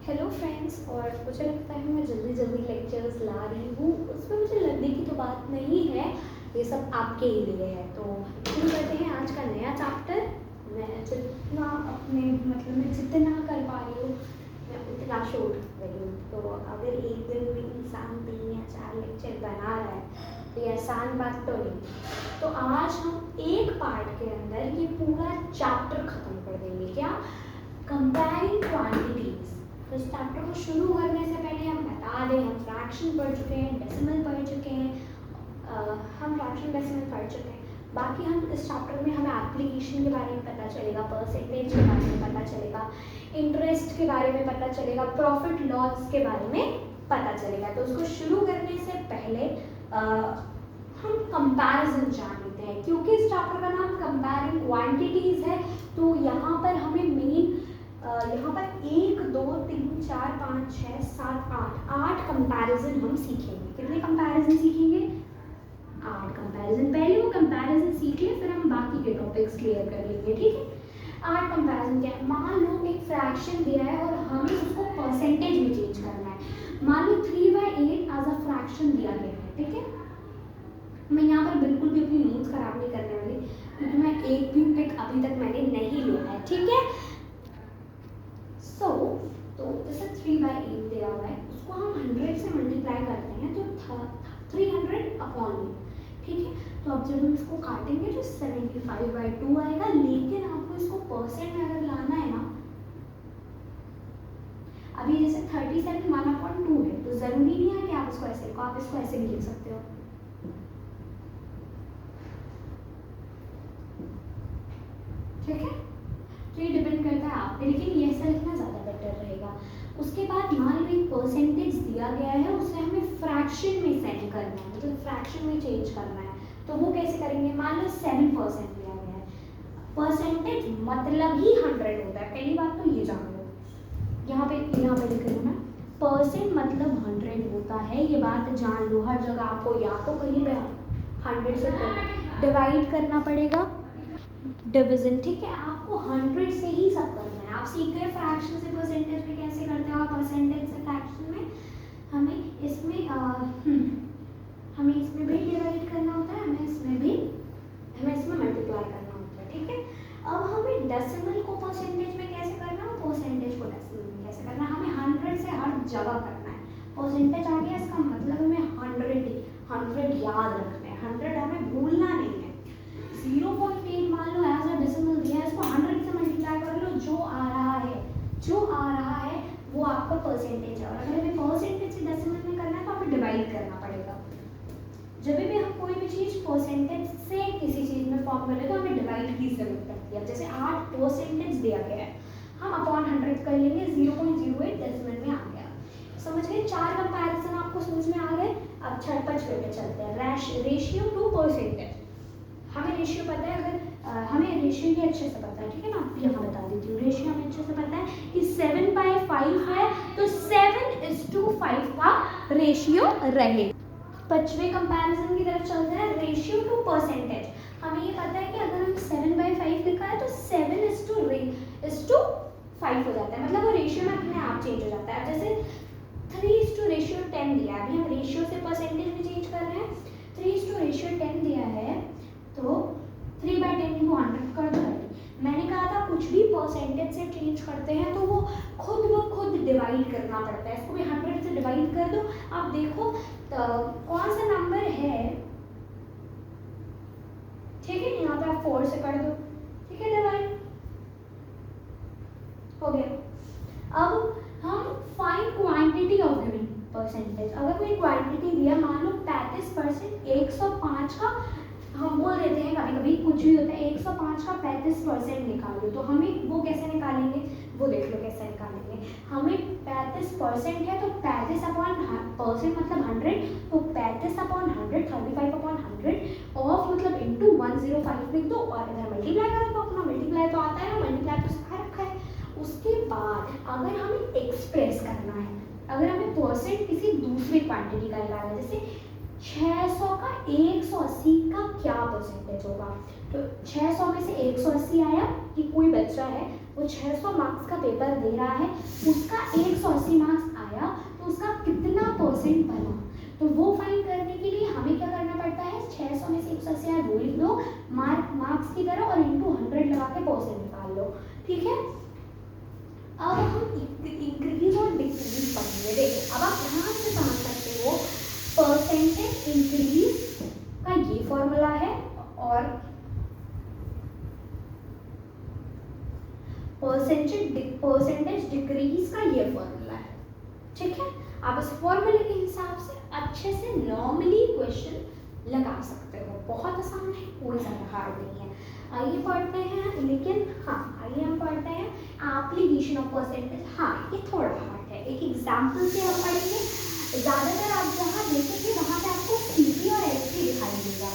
Hello friends. और मुझे लगता है मैं जल्दी जल्दी लेक्चर्स ला रही हूँ, उसमें मुझे लगने की तो बात नहीं है, ये सब आपके ही लिए है। तो शुरू करते हैं आज का नया चैप्टर। मैं जितना अपने मतलब मैं जितना कर पा रही हूँ मैं उतना शोर रही हूँ। तो अगर एक दिन में इंसान 3 या 4 लेक्चर बना रहा है तो ये आसान बात तो नहीं। तो आज हम एक पार्ट के अंदर ये पूरा चैप्टर खत्म कर देंगे। क्या? Comparing quantities. तो इस चैप्टर को शुरू करने से पहले हम बता दें, हम फ्रैक्शन पढ़ चुके हैं, डेसिमल पढ़ चुके हैं, हम फ्रैक्शन डेसिमल पढ़ चुके हैं। बाकी हम इस चैप्टर में हमें एप्लीकेशन के बारे में पता चलेगा, परसेंटेज के बारे में पता चलेगा, इंटरेस्ट के बारे में पता चलेगा, प्रॉफिट लॉस के बारे में पता चलेगा। तो उसको शुरू करने से पहले हम कंपैरिजन जान लेते हैं, क्योंकि इस चैप्टर का नाम कंपेयरिंग क्वांटिटीज है। तो यहाँ पर हमें मेन यहाँ पर 1 2 3 4 5 6 7 8 कंपैरिजन हम सीखेंगे। कितने कंपैरिजन सीखेंगे? 8 कंपैरिजन। पहले वो कंपैरिजन सीख ले, फिर हम बाकी के टॉपिक्स क्लियर कर लेंगे, ठीक है। 8 कंपैरिजन क्या है? मान लो एक फ्रैक्शन दिया है और हमें उसको परसेंटेज में चेंज करना है। मान लो 3/8 एज अ फ्रैक्शन दिया गया है, ठीक है। मैं यहाँ पर बिल्कुल भी अपनी नोट्स खराब नहीं करने वाली, क्योंकि मैं एक भी पिक अभी तक मैंने नहीं लिया है, ठीक है। तो जैसे 3/8 दिया हुआ है, उसको हम 100 से मल्टीप्लाई करते हैं तो 300 अपॉन में, ठीक है। तो अब जब हम इसको काटेंगे तो 75/2 आएगा। लेकिन आपको इसको परसेंट में अगर लाना है ना, अभी जैसे 37 1/2 है, तो जरूरी नहीं है कि आप इसको ऐसे लिखो, आप इसको ऐसे भी लिख सकते हो, ठीक है। तो ये डिपेंड करता है आप पे, लेकिन ये ऐसा लिखना ज़्यादा बेटर रहेगा। उसके बाद मान लो एक परसेंटेज दिया गया है, उसे हमें फ्रैक्शन में सेट करना है, मतलब फ्रैक्शन में चेंज करना है। तो वो कैसे करेंगे? मान लो 7% दिया गया है, परसेंटेज मतलब ही 100 होता है। पहली बात तो ये जान लो, यहाँ पे लिख रही हूँ मैं, परसेंट मतलब 100 होता है, ये बात जान लो। हर जगह आपको या तो कहीं पे 100 से डिवाइड करना पड़ेगा, डिवीजन, ठीक है। आपको 100 से ही सब करना है। आप सीख गए फ्रैक्शन से परसेंटेज में कैसे करते हो, परसेंटेज से फ्रैक्शन में हमें इसमें भी डिवाइड करना होता है, हमें इसमें मल्टीप्लाई करना होता है, ठीक है। अब हमें डेसिमल को परसेंटेज में कैसे करना है, परसेंटेज को डेसिमल में कैसे करना है, हमें 100 से हर जगह करना है। परसेंटेज आ गया, इसका मतलब हमें 100 याद रखना है, 100 हमें भूलना नहीं है। 0.8 मान लो एज अ डेसिमल दिया है, इसको 100 से मल्टीप्लाई कर लो, जो आ रहा है वो आपका परसेंटेज है। और अगर हमें परसेंटेज से डेसिमल में करना है तो हमें डिवाइड करना पड़ेगा। जब भी हम कोई भी चीज परसेंटेज से किसी चीज में फॉर्म करें तो हमें डिवाइड की जरूरत पड़ती है। जैसे 8 परसेंटेज दिया गया है, हम अपॉन 100 कर लेंगे, 0.08 डेसिमल में आ गया। समझ गए? 4 कंपैरिजन आपको समझ में आ गए। अब 5वें पे चलते हैं, रेशियो टू परसेंटेज। हमें रेशियो पता है, अगर हमें रेशियो ये अच्छे से पता है, ठीक है ना। आप यहाँ बता देती हूँ, रेशियो हमें अच्छे से पता है कि 7/5 है, तो 7:5 का रेशियो रहे। 5वें कंपैरिजन की तरफ चलते हैं, रेशियो टू परसेंटेज। हमें ये पता है कि अगर हम 7/5 लिखा है तो 7:5 हो जाता है, मतलब वो रेशियो में अपने आप चेंज हो जाता है। जैसे 3:10 दिया है, अभी हम रेशियो से परसेंटेज में चेंज कर रहे हैं। 3:10 दिया है तो 3/10 को 100 कर दो। मैंने कहा था कुछ भी परसेंटेज से चेंज करते हैं तो वो खुद ब खुद डिवाइड करना पड़ता है। इसको भी 100 से डिवाइड कर दो। आप देखो तो कौन सा नंबर है, ठीक है। यहाँ पे आप 4 से कर दो, ठीक है, डिवाइड हो गया। अब हम find quantity of given percentage. अगर कोई क्वांटिटी दिया, मान लो 35%, 105 का, हम बोल देते हैं कभी कभी कुछ भी होता है, 105 का 35% निकाल दो। तो हमें वो कैसे निकालेंगे, वो देख लो कैसे निकालेंगे। हमें 35% है तो 35 अपॉन परसेंट मतलब 100, तो 35/100, 35/100 ऑफ मतलब इंटू 105 लिख दो, और इधर मल्टीप्लाई करो तो अपना मल्टीप्लाई तो आता है ना, मल्टीप्लाई तो सिखा रखा है। उसके बाद अगर हमें एक्सप्रेस करना है, अगर हमें परसेंट किसी दूसरी क्वांटिटी का निकालना है, जैसे 600 का 180 का क्या परसेंटेज होगा, तो 600 में से 180 आया कि कोई बच्चा है वो 600 मार्क्स का पेपर दे रहा है, उसका 180 मार्क्स आया तो उसका कितना परसेंट बना, तो वो फाइंड करने के लिए हमें क्या करना पड़ता है, 600 में से 180 आया वो लिख लो मार्क्स की तरह और इंटू 100 लगा के परसेंट निकाल लो, ठीक है। अब हम इंक्रीज और डिक्रीज पढ़ेंगे। देखो अब आप ध्यान से समझ सकते हो, परसेंटेज इंक्रीज का ये फॉर्मूला है और परसेंटेज डिक्रीज का ये फॉर्मूला है, ठीक है। आप इस फॉर्मूले के हिसाब से अच्छे से नॉर्मली क्वेश्चन लगा सकते हो, बहुत आसान है, कोई ज़्यादा हार्ड नहीं है। आइए पढ़ते हैं, लेकिन हाँ आइए हम पढ़ते हैं एप्लीकेशन ऑफ परसेंटेज। हाँ ये थोड़ा हार्ड है, एक एग्जाम्पल से हम पढ़ेंगे। ज़्यादातर आप जहाँ देखेंगे वहाँ पे आपको सीपी और एसपी दिखाई देगा,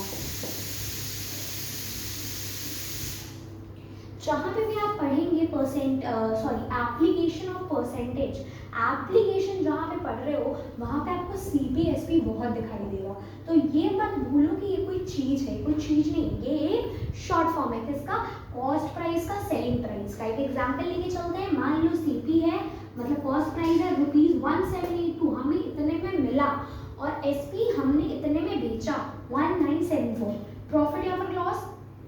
जहाँ पे भी आप पढ़ेंगे एप्लीकेशन ऑफ परसेंटेज, एप्लीकेशन जहाँ पे पढ़ रहे हो वहाँ पे आपको सीपी एसपी बहुत दिखाई देगा। तो ये मत भूलो कि ये कोई चीज़ है, कोई चीज़ नहीं, ये एक शॉर्ट फॉर्म है किसका, कॉस्ट प्राइस का, सेलिंग प्राइस का। एक एग्जाम्पल लेके चलते हैं, मान लो सीपी है मतलब कॉस्ट प्राइस है ₹1782, हमें इतने में मिला, और एसपी हमने इतने में बेचा 1974, प्रॉफिट या फिर लॉस,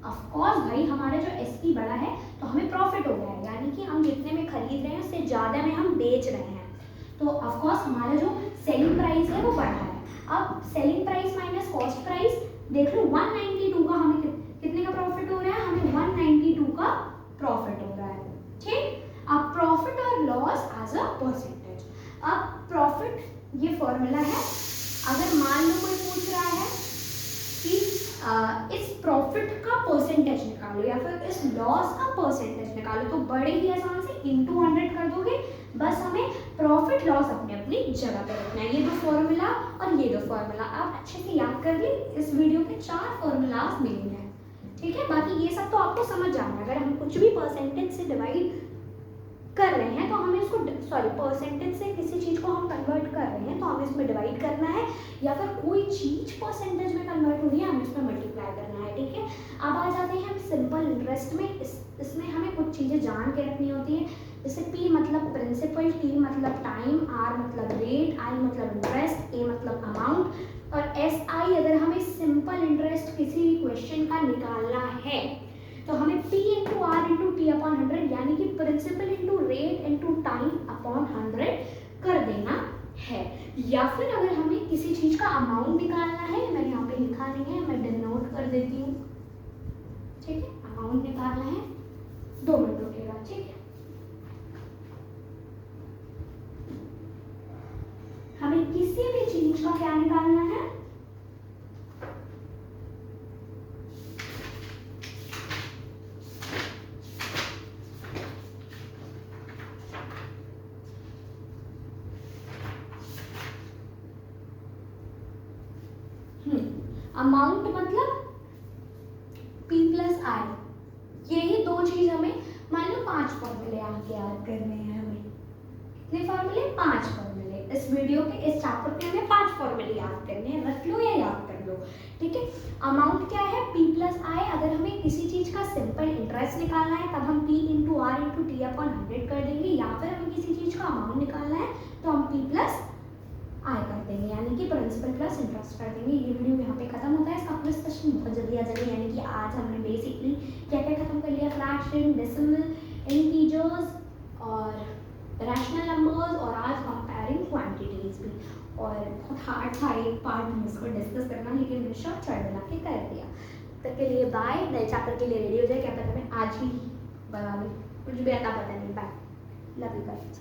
ऑफ कोर्स भाई हमारा जो एसपी बड़ा है तो हमें प्रॉफिट हो गया है, यानी कि हम जितने में खरीद रहे हैं उससे ज़्यादा में हम बेच रहे हैं, तो ऑफ कोर्स हमारा जो सेलिंग प्राइस है वो बढ़ा है। अब selling price minus cost price देख लो, 192 का हमें कितने का प्रॉफिट हो रहा है, हमें 192 का प्रॉफिट हो रहा है, ठीक। अब प्रॉफिट और लॉस एज अ परसेंटेज। अब प्रॉफिट ये फॉर्मूला है, अगर मान लो कोई पूछ रहा है कि इस प्रॉफिट का परसेंटेज निकालो या फिर इस लॉस का परसेंटेज निकालो, तो बड़े ही आसान से इंटू 100 कर दोगे, बस हमें प्रॉफिट लॉस अपने अपनी जगह पे रखना है। ये दो फॉर्मूला और ये दो फॉर्मूला आप अच्छे से याद कर लिए, इस वीडियो के 4 फॉर्मूलाज मिलेंगे, ठीक है। बाकी ये सब तो आपको समझ जाना है, अगर हम कुछ भी परसेंटेज से डिवाइड कर रहे हैं तो हमें इसको परसेंटेज से किसी चीज़ को हम कन्वर्ट कर रहे हैं तो हमें इसमें डिवाइड करना है, या फिर कोई चीज़ परसेंटेज में कन्वर्ट हो रही है हमें इसमें मल्टीप्लाई करना है, ठीक है। अब आ जाते हैं हम सिंपल इंटरेस्ट में। इसमें हमें कुछ चीज़ें जान के रखनी होती है, जैसे P मतलब प्रिंसिपल, T मतलब टाइम, R मतलब रेट, I मतलब इंटरेस्ट, A मतलब अमाउंट, और SI अगर हमें सिंपल इंटरेस्ट किसी क्वेश्चन का निकालना है तो हमें P into R into T upon 100 यानी कि principal into rate into time upon 100 कर देना है। या फिर अगर हमें किसी चीज़ का अमाउंट निकालना है, मैंने यहाँ पे लिखा नहीं है, मैं डिनोट कर देती हूँ, ठीक है। अमाउंट निकालना है, 2 मिनट रुकेगा, ठीक है। हमें किसी भी चीज़ का क्या निकालना है, अमाउंट मतलब P प्लस आई, यही दो चीज हमें, मान लो 5 फॉर्मूले आगे याद करने हैं, हमें कितने फॉर्मूले, 5 फॉर्मूले। इस वीडियो के इस चैप्टर पे हमें 5 फॉर्मूले याद करने हैं, रख लो या याद कर लो, ठीक है। अमाउंट क्या है, P प्लस आई, अगर हमें किसी चीज का सिंपल इंटरेस्ट निकालना है तब हम P into R into T upon 100 कर देंगे, या फिर हमें किसी चीज का अमाउंट निकालना है तो हम P प्लस आई कर देंगे, यानी कि प्रिंसिपल प्लस इंटरेस्ट कर देंगे। ये वीडियो यहाँ पे खत्म होता है, इसका पूरा सेशन बहुत जल्दी आ जाएगा, यानी कि आज हमने बेसिकली क्या क्या खत्म कर लिया, फ्रैक्शन, डेसिमल, इंटीजर्स और रैशनल नंबर्स, और आज कंपेयरिंग क्वांटिटीज भी। और बहुत हार्ड था एक पार्ट में इसको डिस्कस करना, लेकिन मैंने शॉर्ट शॉर्ट बना के कर दिया। तब के लिए बाय, नए चैप्टर के लिए रेडी हो जाए, क्या पता मैं आज ही बना लूँ, कुछ भी आता पता नहीं। Bye, love you guys.